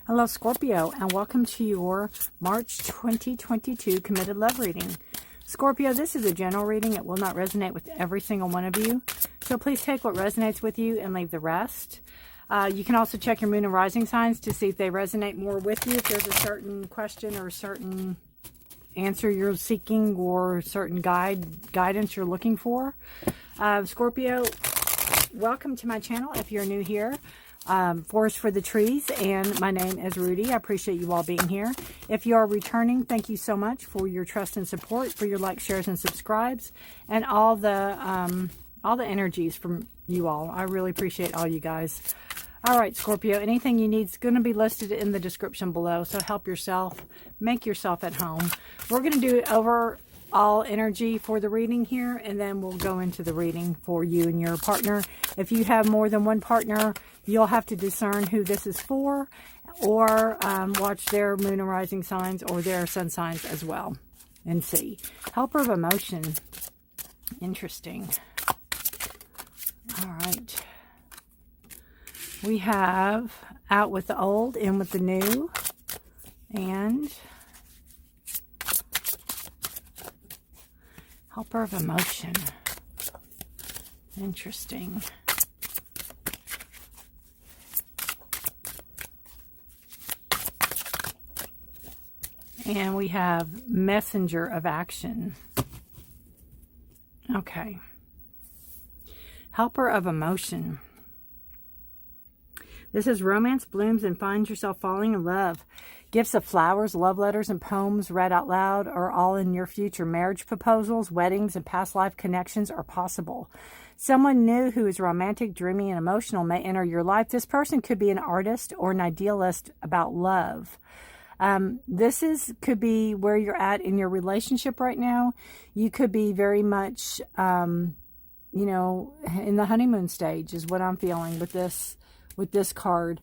Hello Scorpio, and welcome to your March 2022 Committed Love reading. Scorpio, this is a general reading. It will not resonate with every single one of you. So please take what resonates with you and leave the rest. You can also check your moon and rising signs to see if they resonate more with you. If there's a certain question or a certain answer you're seeking or certain guidance you're looking for. Scorpio, welcome to my channel if you're new here. Forest for the Trees, and my name is Rudy. I appreciate you all being here. If you are returning, thank you so much for your trust and support, for your likes, shares, and subscribes, and all the energies from you all. I really appreciate all you guys. All right, Scorpio, anything you need is going to be listed in the description below, so help yourself. Make yourself at home. We're going to do overall energy for the reading here, and then we'll go into the reading for you and your partner. If you have more than one partner, you'll have to discern who this is for, or watch their moon and rising signs or their sun signs as well and see. Helper of emotion. Interesting. All right. We have out with the old, in with the new, and helper of emotion. Interesting. And we have messenger of action. Okay. Helper of emotion. This is romance blooms and finds yourself falling in love. Gifts of flowers, love letters, and poems read out loud are all in your future. Marriage proposals, weddings, and past life connections are possible. Someone new who is romantic, dreamy, and emotional may enter your life. This person could be an artist or an idealist about love. This could be where you're at in your relationship right now. You could be very much, in the honeymoon stage is what I'm feeling with this card.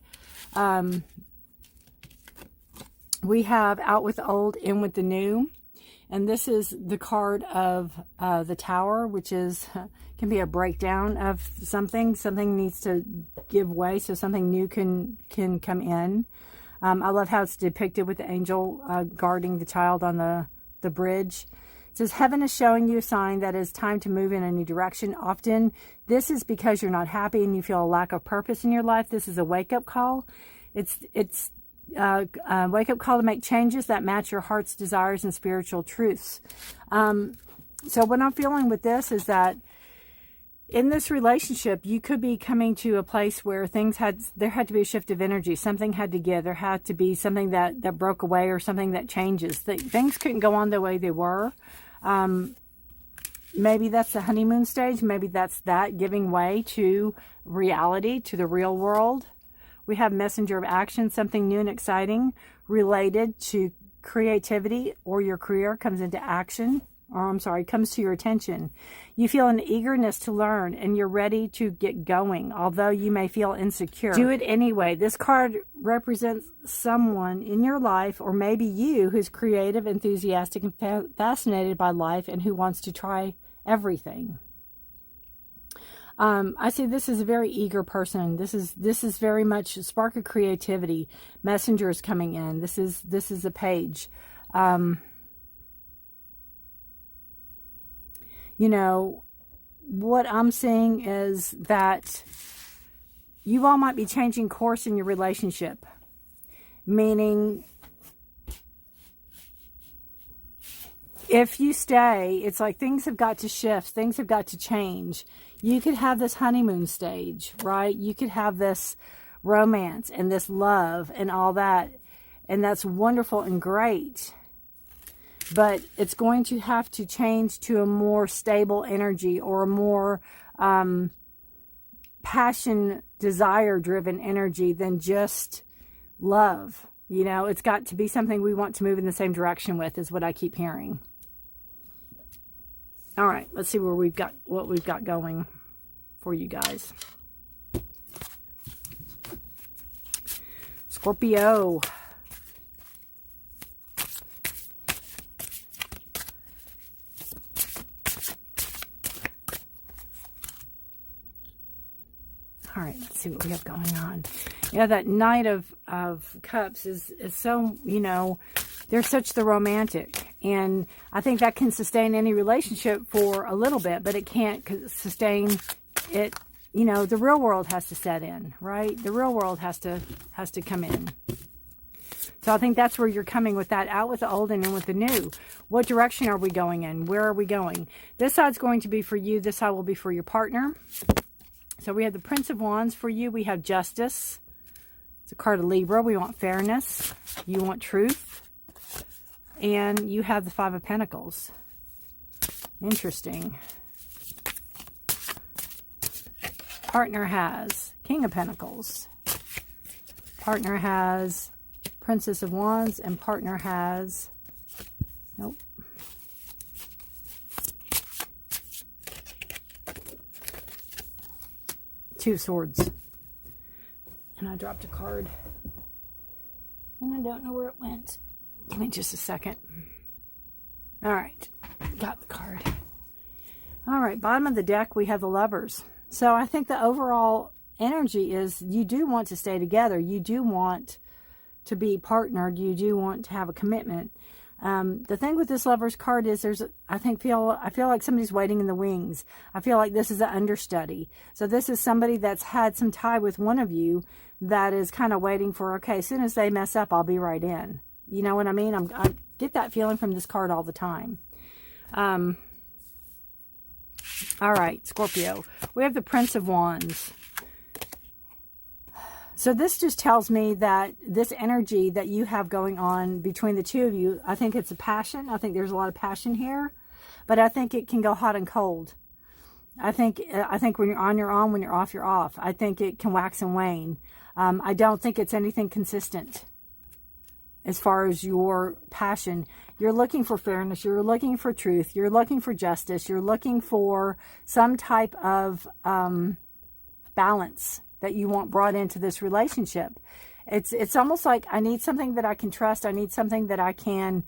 We have out with the old, in with the new. And this is the card of the Tower, which can be a breakdown of something. Something needs to give way so something new can come in. I love how it's depicted with the angel guarding the child on the bridge. It says, heaven is showing you a sign that it's time to move in a new direction. Often, this is because you're not happy and you feel a lack of purpose in your life. This is a wake-up call. It's a wake-up call to make changes that match your heart's desires and spiritual truths. So what I'm feeling with this is that in this relationship, you could be coming to a place where there had to be a shift of energy. Something had to give. There had to be something that broke away or something that changes. Things couldn't go on the way they were. Maybe that's the honeymoon stage. Maybe that's that giving way to reality, to the real world. We have messenger of action, something new and exciting related to creativity or your career comes into action. Comes to your attention. You feel an eagerness to learn and you're ready to get going, although you may feel insecure. Do it anyway. This card represents someone in your life, or maybe you, who's creative, enthusiastic, and fascinated by life and who wants to try everything. I see this is a very eager person. This is very much a spark of creativity. Messenger is coming in. This is a page. What I'm seeing is that you all might be changing course in your relationship. Meaning, if you stay, it's like things have got to shift. Things have got to change. You could have this honeymoon stage, right? You could have this romance and this love and all that. And that's wonderful and great. But it's going to have to change to a more stable energy or a more passion, desire-driven energy than just love. It's got to be something we want to move in the same direction with, is what I keep hearing. All right, let's see what we've got going for you guys. Scorpio. All right, let's see what we have going on. Yeah, that Knight of Cups is so, you know, they're such the romantic. And I think that can sustain any relationship for a little bit, but it can't sustain it. You know, the real world has to set in, right? The real world has to come in. So I think that's where you're coming with that, out with the old and in with the new. What direction are we going in? Where are we going? This side's going to be for you. This side will be for your partner. So we have the Prince of Wands for you. We have Justice. It's a card of Libra. We want fairness. You want truth. And you have the Five of Pentacles. Interesting. Partner has King of Pentacles. Partner has Princess of Wands. And partner has... Nope. Two of Swords. And I dropped a card. And I don't know where it went. Give me just a second. All right. Got the card. All right. Bottom of the deck, we have the Lovers. So I think the overall energy is you do want to stay together. You do want to be partnered. You do want to have a commitment. The thing with this Lovers card is I feel like somebody's waiting in the wings. I feel like this is an understudy. So this is somebody that's had some tie with one of you that is kind of waiting for, okay, as soon as they mess up, I'll be right in. You know what I mean? I get that feeling from this card all the time. All right, Scorpio. We have the Prince of Wands. So this just tells me that this energy that you have going on between the two of you, I think it's a passion. I think there's a lot of passion here, but I think it can go hot and cold. I think when you're on, you're on. When you're off, you're off. I think it can wax and wane. I don't think it's anything consistent as far as your passion. You're looking for fairness. You're looking for truth. You're looking for justice. You're looking for some type of balance that you want brought into this relationship. It's almost like I need something that I can trust. I need something that I can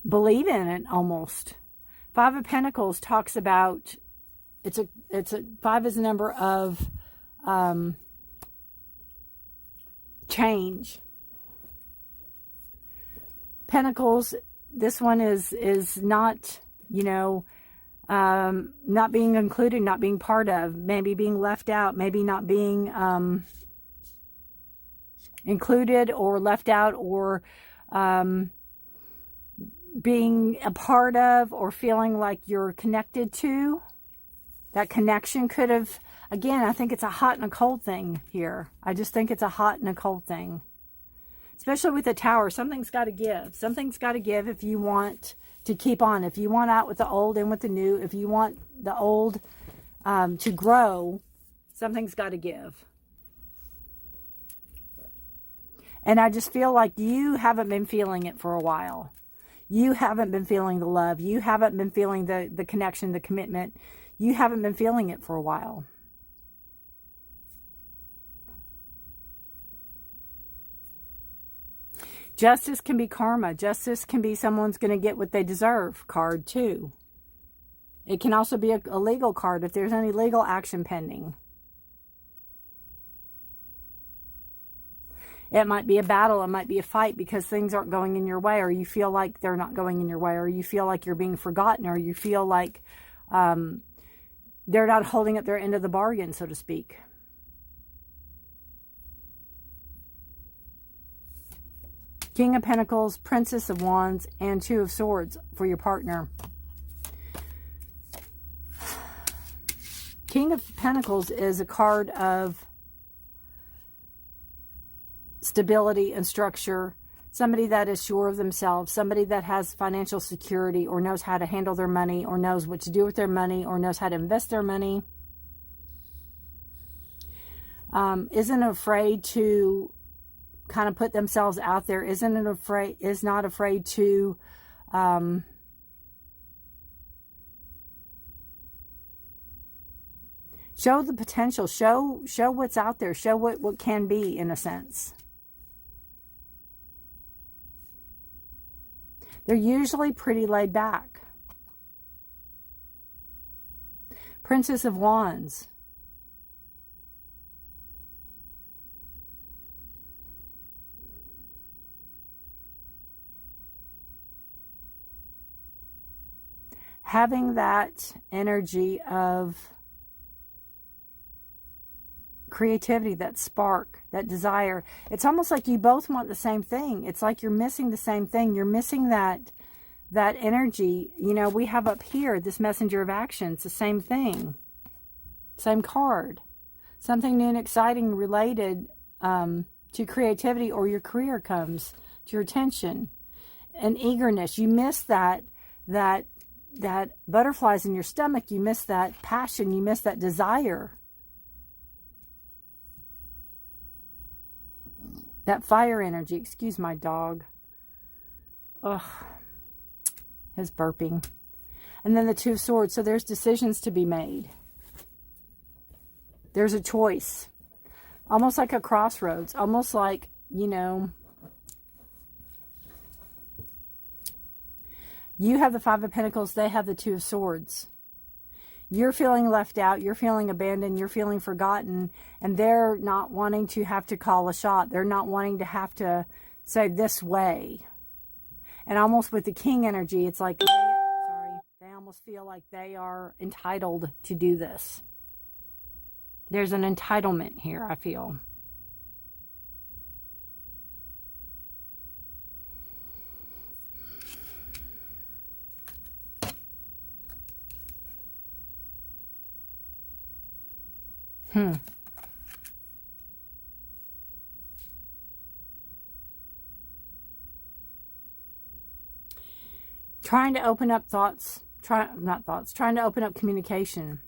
believe in it almost. Five of Pentacles talks about five is a number of change. Pentacles, this one is not, you know, not being included, not being part of, maybe being left out, maybe not being included or left out, or being a part of, or feeling like you're connected to. That connection could have, again, I think it's a hot and a cold thing here. I just think it's a hot and a cold thing. Especially with the Tower, something's got to give. Something's got to give if you want to keep on. If you want out with the old and with the new, if you want the old to grow, something's got to give. And I just feel like you haven't been feeling it for a while. You haven't been feeling the love. You haven't been feeling the connection, the commitment. You haven't been feeling it for a while. Justice can be karma. Justice can be someone's going to get what they deserve card too. It can also be a legal card if there's any legal action pending. It might be a battle. It might be a fight because things aren't going in your way, or you feel like they're not going in your way, or you feel like you're being forgotten, or you feel like they're not holding up their end of the bargain, so to speak. King of Pentacles, Princess of Wands, and Two of Swords for your partner. King of Pentacles is a card of stability and structure. Somebody that is sure of themselves. Somebody that has financial security, or knows how to handle their money, or knows what to do with their money, or knows how to invest their money. Isn't afraid to kind of put themselves out there. Is not afraid to show the potential, show what's out there, show what can be, in a sense. They're usually pretty laid back. Princess of Wands. Having that energy of creativity, that spark, that desire. It's almost like you both want the same thing. It's like you're missing the same thing. You're missing that energy. You know, we have up here this messenger of action. It's the same thing. Same card. Something new and exciting related to creativity or your career comes to your attention. An eagerness. You miss that butterflies in your stomach. You miss that passion. You miss that desire. That fire energy. Excuse my dog. Ugh. His burping. And then the Two of Swords. So there's decisions to be made. There's a choice. Almost like a crossroads. Almost like, you know, you have the Five of Pentacles. They have the Two of Swords. You're feeling left out. You're feeling abandoned. You're feeling forgotten. And they're not wanting to have to call a shot. They're not wanting to have to say this way. And almost with the King energy, it's like, they almost feel like they are entitled to do this. There's an entitlement here, I feel. Trying to open up trying to open up communication.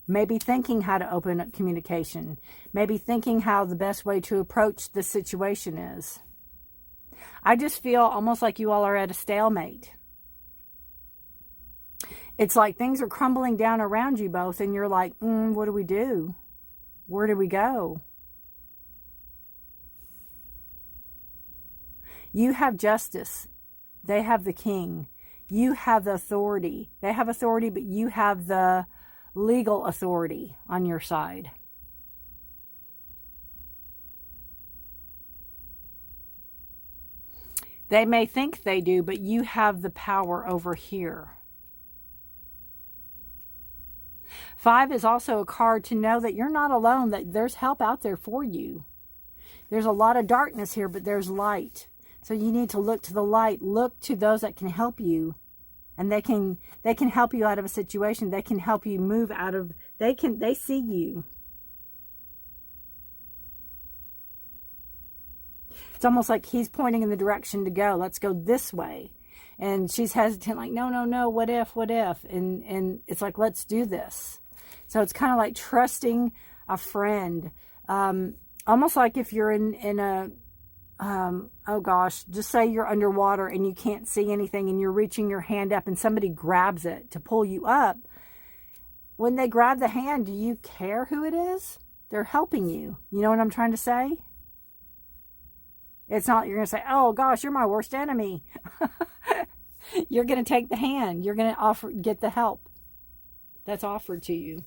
Maybe thinking how to open up communication. Maybe thinking how the best way to approach the situation is. I just feel almost like you all are at a stalemate. It's like things are crumbling down around you both, and you're like, what do we do? Where do we go? You have justice. They have the King. You have the authority. They have authority, but you have the legal authority on your side. They may think they do, but you have the power over here. 5 is also a card to know that you're not alone, that there's help out there for you. There's a lot of darkness here, but there's light. So you need to look to the light. Look to those that can help you. And they can help you out of a situation. They can help you move out of, they see you. It's almost like he's pointing in the direction to go. Let's go this way. And she's hesitant, like, no, what if? And it's like, let's do this. So it's kind of like trusting a friend. Almost like if you're in a, oh gosh, just say you're underwater and you can't see anything and you're reaching your hand up and somebody grabs it to pull you up. When they grab the hand, do you care who it is? They're helping you. You know what I'm trying to say? It's not, you're going to say, oh gosh, you're my worst enemy. You're going to take the hand. You're going to get the help that's offered to you.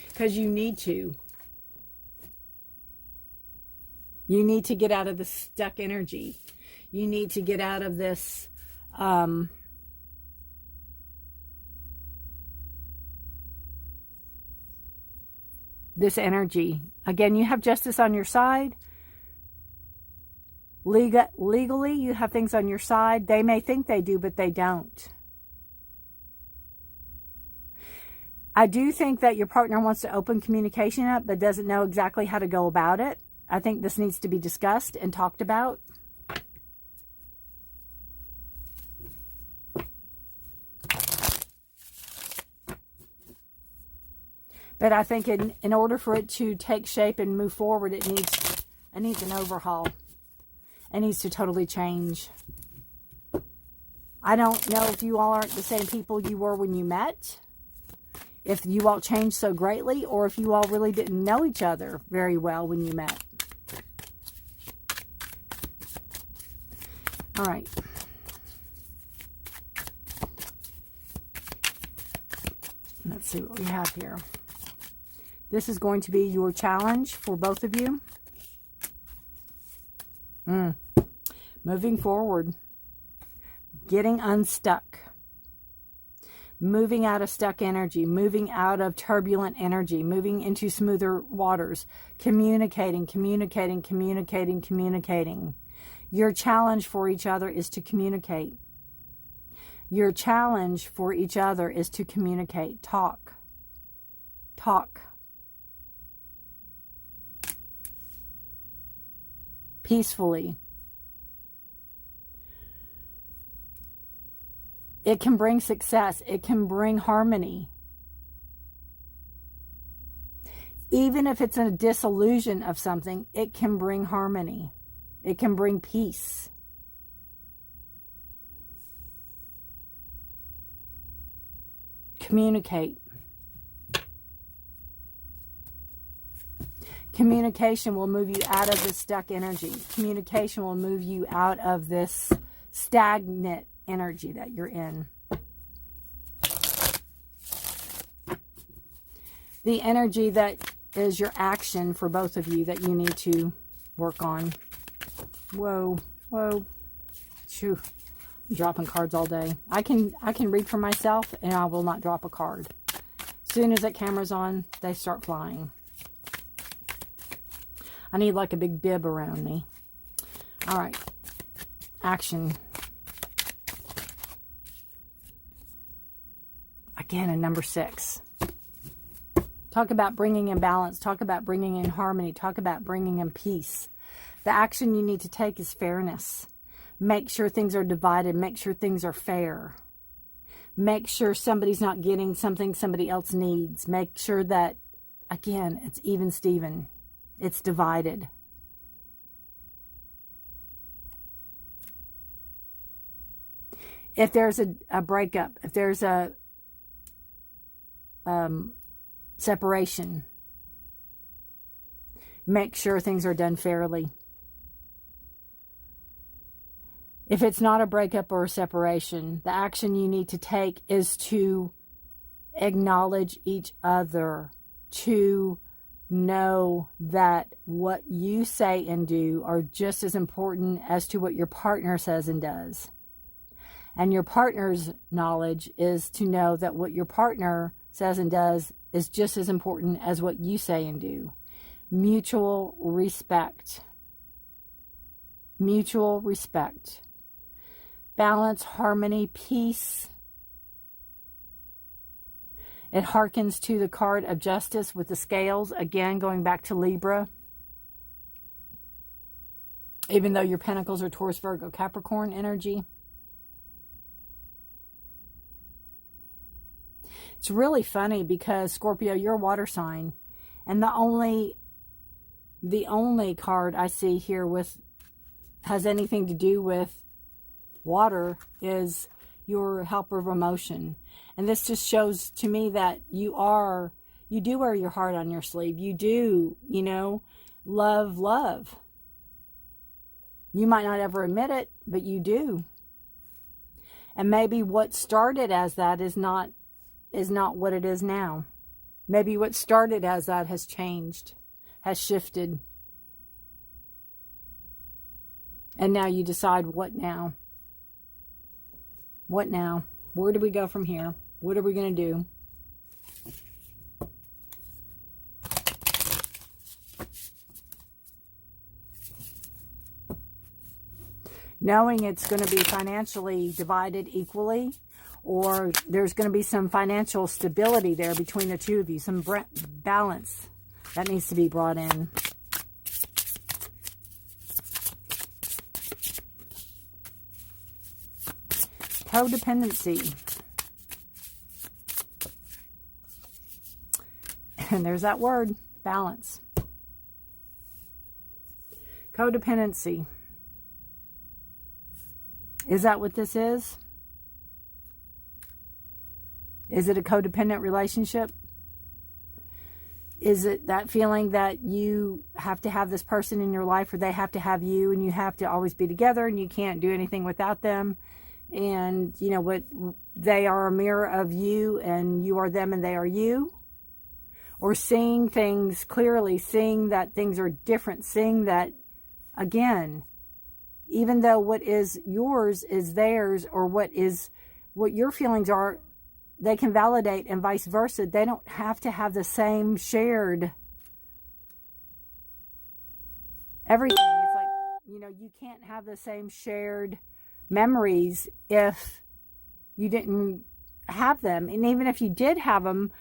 Because you need to. You need to get out of the stuck energy. You need to get out of this this energy. Again, you have justice on your side. Legally, you have things on your side. They may think they do, but they don't. I do think that your partner wants to open communication up, but doesn't know exactly how to go about it. I think this needs to be discussed and talked about. But I think in order for it to take shape and move forward, it needs an overhaul. It needs to totally change. I don't know if you all aren't the same people you were when you met. If you all changed so greatly, or if you all really didn't know each other very well when you met. All right. Let's see what we have here. This is going to be your challenge for both of you. Moving forward. Getting unstuck. Moving out of stuck energy. Moving out of turbulent energy. Moving into smoother waters. Communicating, communicating, communicating, communicating. Your challenge for each other is to communicate. Your challenge for each other is to communicate. Talk. Talk. Peacefully. It can bring success. It can bring harmony. Even if it's a disillusion of something, it can bring harmony. It can bring peace. Communicate. Communication will move you out of this stuck energy. Communication will move you out of this stagnant energy that you're in. The energy that is your action for both of you that you need to work on. Whoa, whoa. Shoo. I'm dropping cards all day. I can read for myself and I will not drop a card. As soon as that camera's on, they start flying. I need like a big bib around me. All right. Action. Again, a number 6. Talk about bringing in balance. Talk about bringing in harmony. Talk about bringing in peace. The action you need to take is fairness. Make sure things are divided. Make sure things are fair. Make sure somebody's not getting something somebody else needs. Make sure that, again, it's even Steven. It's divided. If there's a breakup, if there's a separation, make sure things are done fairly. If it's not a breakup or a separation, the action you need to take is to acknowledge each other, to know that what you say and do are just as important as to what your partner says and does. And your partner's knowledge is to know that what your partner says and does is just as important as what you say and do. Mutual respect. Mutual respect. Balance, harmony, peace. It harkens to the card of justice with the scales. Again, going back to Libra. Even though your pentacles are Taurus, Virgo, Capricorn energy. It's really funny because, Scorpio, you're a water sign. And the only card I see here has anything to do with water is your helper of emotion. And this just shows to me that you do wear your heart on your sleeve. You do, love. You might not ever admit it, but you do. And maybe what started as that is not what it is now. Maybe what started as that has changed, has shifted. And now you decide, what now? What now? Where do we go from here? What are we going to do? Knowing it's going to be financially divided equally, or there's going to be some financial stability there between the two of you, some balance that needs to be brought in. Codependency. And there's that word, balance. Codependency. Is that what this is? Is it a codependent relationship? Is it that feeling that you have to have this person in your life, or they have to have you, and you have to always be together and you can't do anything without them? and, you know, what they are a mirror of you and you are them and they are you. Or seeing things clearly, seeing that things are different, seeing that, again, even though what is yours is theirs, or what your feelings are, they can validate, and vice versa. They don't have to have the same shared everything. It's like, you know, you can't have the same shared memories if you didn't have them. And even if you did have them,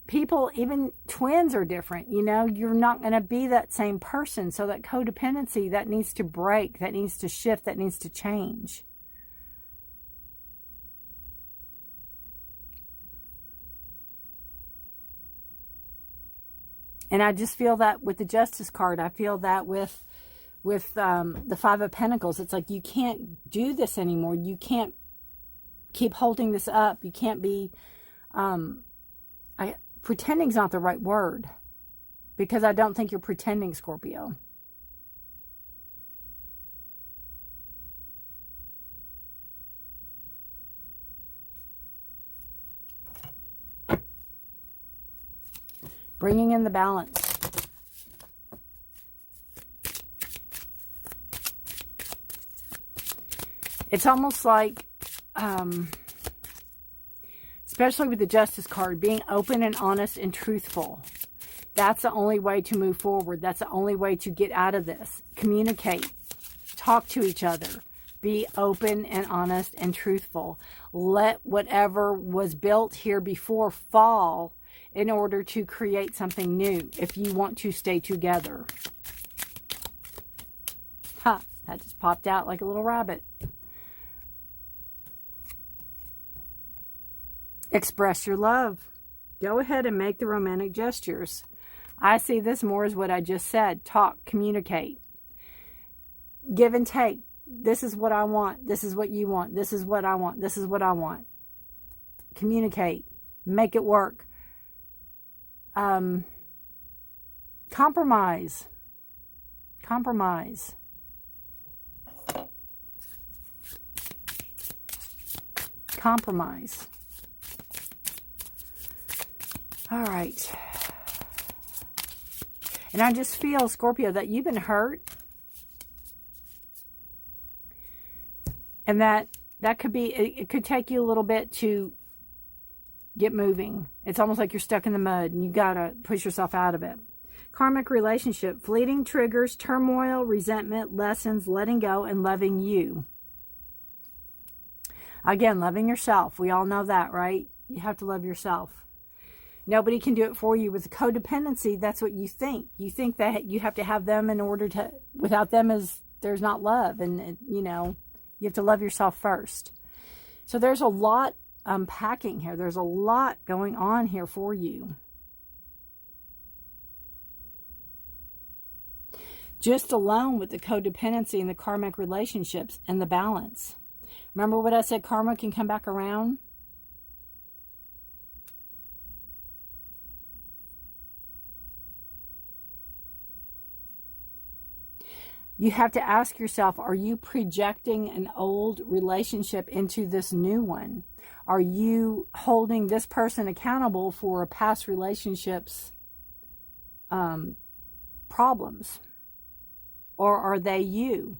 people, even twins, are different. You know, you're not going to be that same person. So that codependency, that needs to break, that needs to shift, that needs to change. And I just feel that with the Justice card. I feel that with the Five of Pentacles. It's like, you can't do this anymore. You can't keep holding this up. You can't be... pretending's not the right word, because I don't think you're pretending, Scorpio. Bringing in the balance. It's almost like, especially with the Justice card, being open and honest and truthful. That's the only way to move forward. That's the only way to get out of this. Communicate. Talk to each other. Be open and honest and truthful. Let whatever was built here before fall in order to create something new, if you want to stay together. Ha! That just popped out like a little rabbit. Express your love. Go ahead and make the romantic gestures. I see this more as what I just said. Talk, communicate. Give and take. This is what I want. This is what you want. This is what I want. This is what I want. Communicate. Make it work. Compromise. Compromise. Compromise. All right. And I just feel, Scorpio, that you've been hurt. And that could be, it could take you a little bit to get moving. It's almost like you're stuck in the mud and you got to push yourself out of it. Karmic relationship, fleeting triggers, turmoil, resentment, lessons, letting go, and loving you. Again, loving yourself. We all know that, right? You have to love yourself. Nobody can do it for you. With codependency, that's what you think. You think that you have to have them in order to, without them there's not love. And, you know, you have to love yourself first. So there's a lot unpacking here. There's a lot going on here for you. Just alone with the codependency and the karmic relationships and the balance. Remember what I said, karma can come back around? You have to ask yourself, are you projecting an old relationship into this new one? Are you holding this person accountable for a past relationship's problems? Or are they you?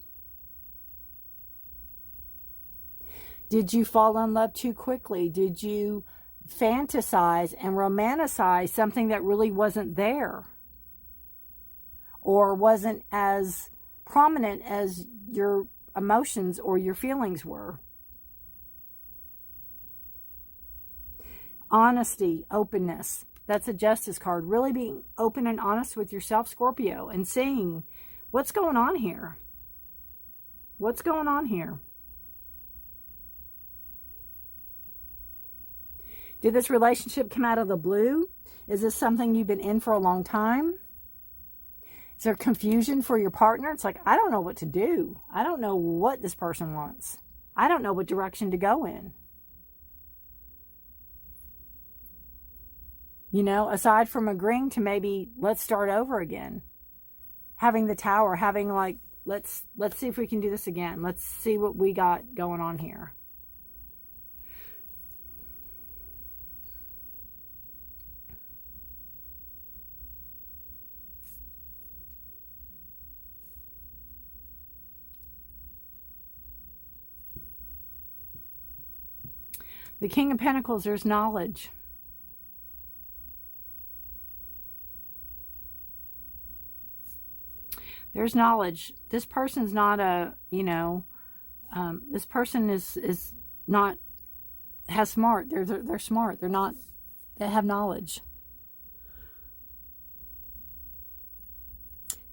Did you fall in love too quickly? Did you fantasize and romanticize something that really wasn't there? Or wasn't as prominent as your emotions or your feelings were? Honesty, openness. That's a Justice card. Really being open and honest with yourself, Scorpio, and seeing what's going on here. What's going on here? Did this relationship come out of the blue? Is this something you've been in for a long time? Is there confusion for your partner? It's like, I don't know what to do. I don't know what this person wants. I don't know what direction to go in. You know, aside from agreeing to maybe let's start over again. Having the Tower, having like Let's see if we can do this again. Let's see what we got going on here. The King of Pentacles, there's knowledge. There's knowledge. This person's not a, this person is not, has smart. They're smart. They're not, they have knowledge.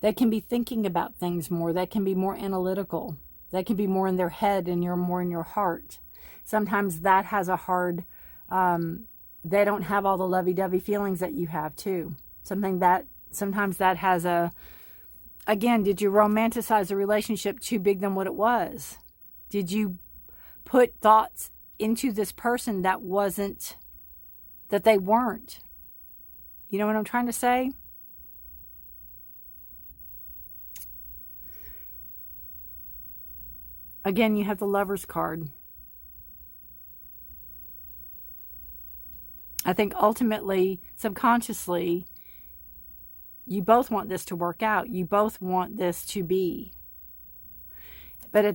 They can be thinking about things more. They can be more analytical. They can be more in their head and you're more in your heart. Sometimes that has a hard, they don't have all the lovey-dovey feelings that you have too. Sometimes that has a, again, did you romanticize a relationship too big than what it was? Did you put thoughts into this person that they weren't? You know what I'm trying to say? Again, you have the Lover's card. I think ultimately, subconsciously, you both want this to work out. You both want this to be. But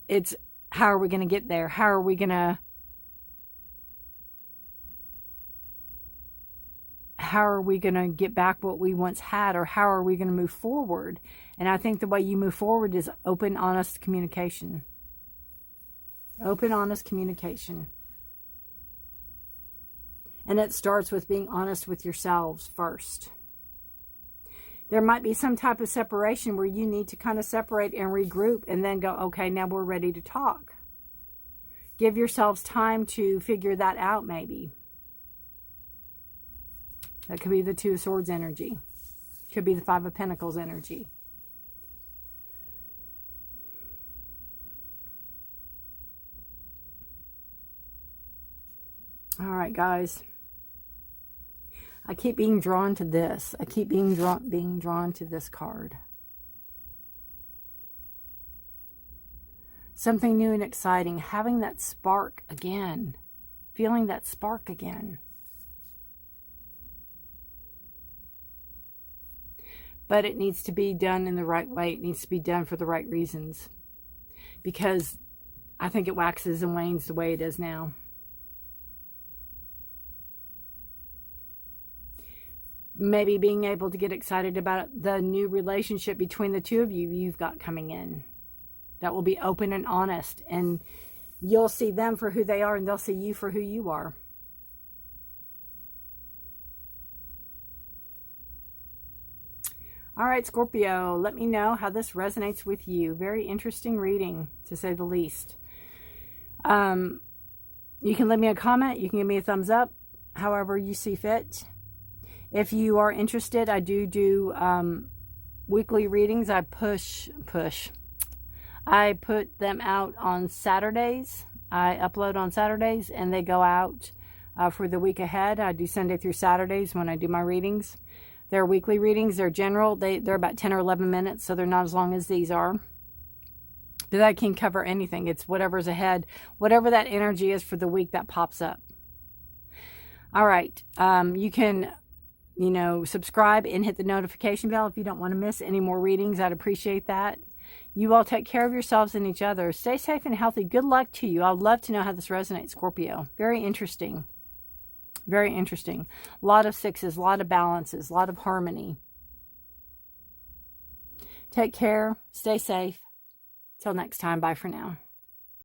it's how are we going to get there? How are we going to get back what we once had, or how are we going to move forward? And I think the way you move forward is open, honest communication. Open, honest communication. And it starts with being honest with yourselves first. There might be some type of separation where you need to kind of separate and regroup and then go, okay, now we're ready to talk. Give yourselves time to figure that out maybe. That could be the Two of Swords energy. Could be the Five of Pentacles energy. All right, guys. I keep being drawn to this. I keep being drawn to this card. Something new and exciting. Having that spark again. Feeling that spark again. But it needs to be done in the right way. It needs to be done for the right reasons. Because I think it waxes and wanes the way it is now. Maybe being able to get excited about the new relationship between the two of you've got coming in. That will be open and honest. And you'll see them for who they are and they'll see you for who you are. All right, Scorpio, let me know how this resonates with you. Very interesting reading, to say the least. You can leave me a comment. You can give me a thumbs up, however you see fit. If you are interested, I do weekly readings. I put them out on Saturdays. I upload on Saturdays, and they go out for the week ahead. I do Sunday through Saturdays when I do my readings. They're weekly readings. They're general. They're about 10 or 11 minutes, so they're not as long as these are. But that can cover anything. It's whatever's ahead. Whatever that energy is for the week that pops up. All right. You can, subscribe and hit the notification bell if you don't want to miss any more readings. I'd appreciate that. You all take care of yourselves and each other. Stay safe and healthy. Good luck to you. I'd love to know how this resonates, Scorpio. Very interesting. Very interesting. A lot of sixes, a lot of balances, a lot of harmony. Take care. Stay safe. Till next time. Bye for now.